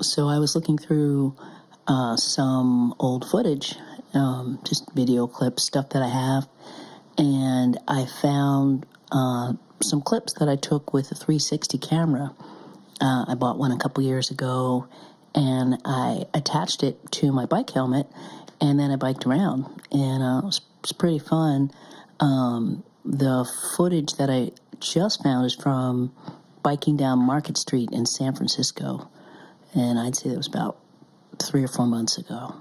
So I was looking through some old footage, just video clips, stuff that I have, and I found some clips that I took with a 360 camera. I bought one a couple years ago, and I attached it to my bike helmet, and then I biked around, and it was pretty fun. The footage that I just found is from biking down Market Street in San Francisco, and I'd say it was about 3 or 4 months ago.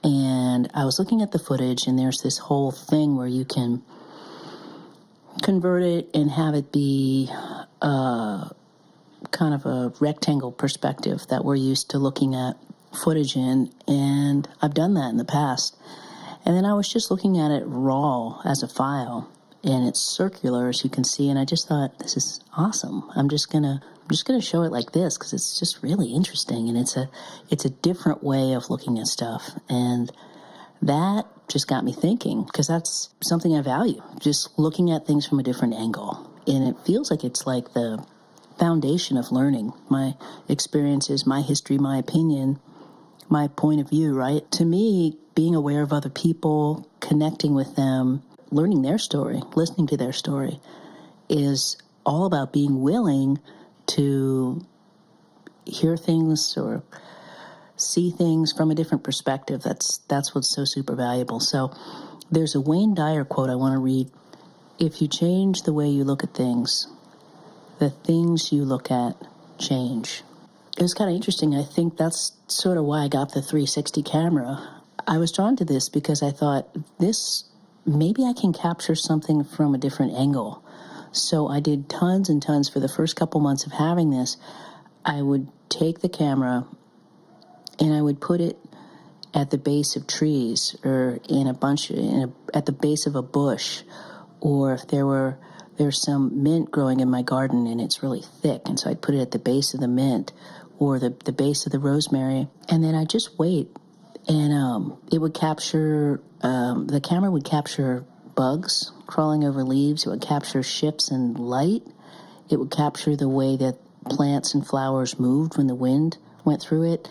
And I was looking at the footage, and there's this whole thing where you can convert it and have it be kind of a rectangle perspective that we're used to looking at footage in, and I've done that in the past. And then I was just looking at it raw as a file, and it's circular, as you can see, and I just thought, this is awesome. I'm just gonna show it like this because it's just really interesting, and it's a different way of looking at stuff, and that just got me thinking, because that's something I value, just looking at things from a different angle. And it feels like it's like the foundation of learning. My experiences, my history, my opinion, my point of view, right? To me, being aware of other people, connecting with them, learning their story, listening to their story, is all about being willing to hear things or see things from a different perspective. That's what's so super valuable. So there's a Wayne Dyer quote I want to read. If you change the way you look at things, the things you look at change. It was kind of interesting. I think that's sort of why I got the 360 camera. I was drawn to this because I thought, maybe I can capture something from a different angle. So I did tons and tons for the first couple months of having this. I would take the camera and I would put it at the base of trees, or at the base of a bush, or if there's some mint growing in my garden and it's really thick, and so I'd put it at the base of the mint or the base of the rosemary, and then I'd just wait, and it would capture, the camera would capture bugs crawling over leaves, it would capture ships and light, it would capture the way that plants and flowers moved when the wind went through it,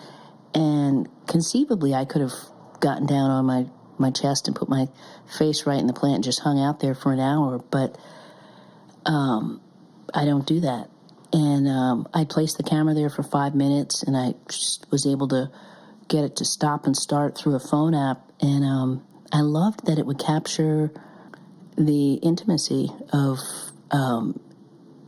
and conceivably I could have gotten down on my chest and put my face right in the plant and just hung out there for an hour, but I don't do that. And I placed the camera there for 5 minutes, and I just was able to get it to stop and start through a phone app. And I loved that it would capture the intimacy of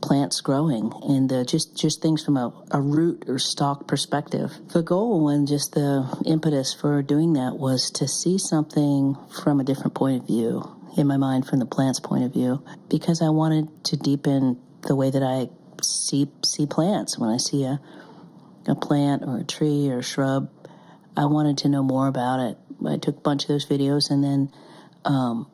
plants growing and just things from a root or stalk perspective. The goal and just the impetus for doing that was to see something from a different point of view, in my mind from the plant's point of view, because I wanted to deepen the way that I see plants. When I see a plant or a tree or a shrub, I wanted to know more about it. I took a bunch of those videos, and then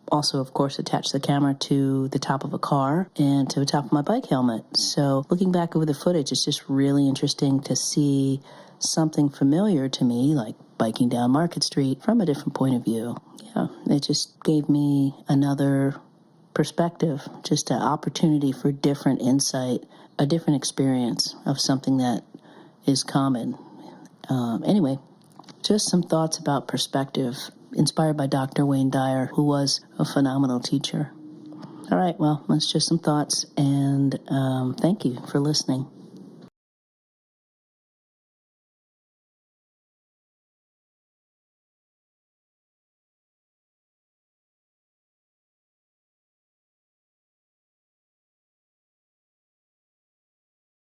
also, of course, attached the camera to the top of a car and to the top of my bike helmet. So looking back over the footage, it's just really interesting to see something familiar to me, like biking down Market Street, from a different point of view. Yeah, it just gave me another perspective, just an opportunity for different insight, a different experience of something that is common. Anyway, just some thoughts about perspective, inspired by Dr. Wayne Dyer, who was a phenomenal teacher. All right, well, that's just some thoughts, and thank you for listening.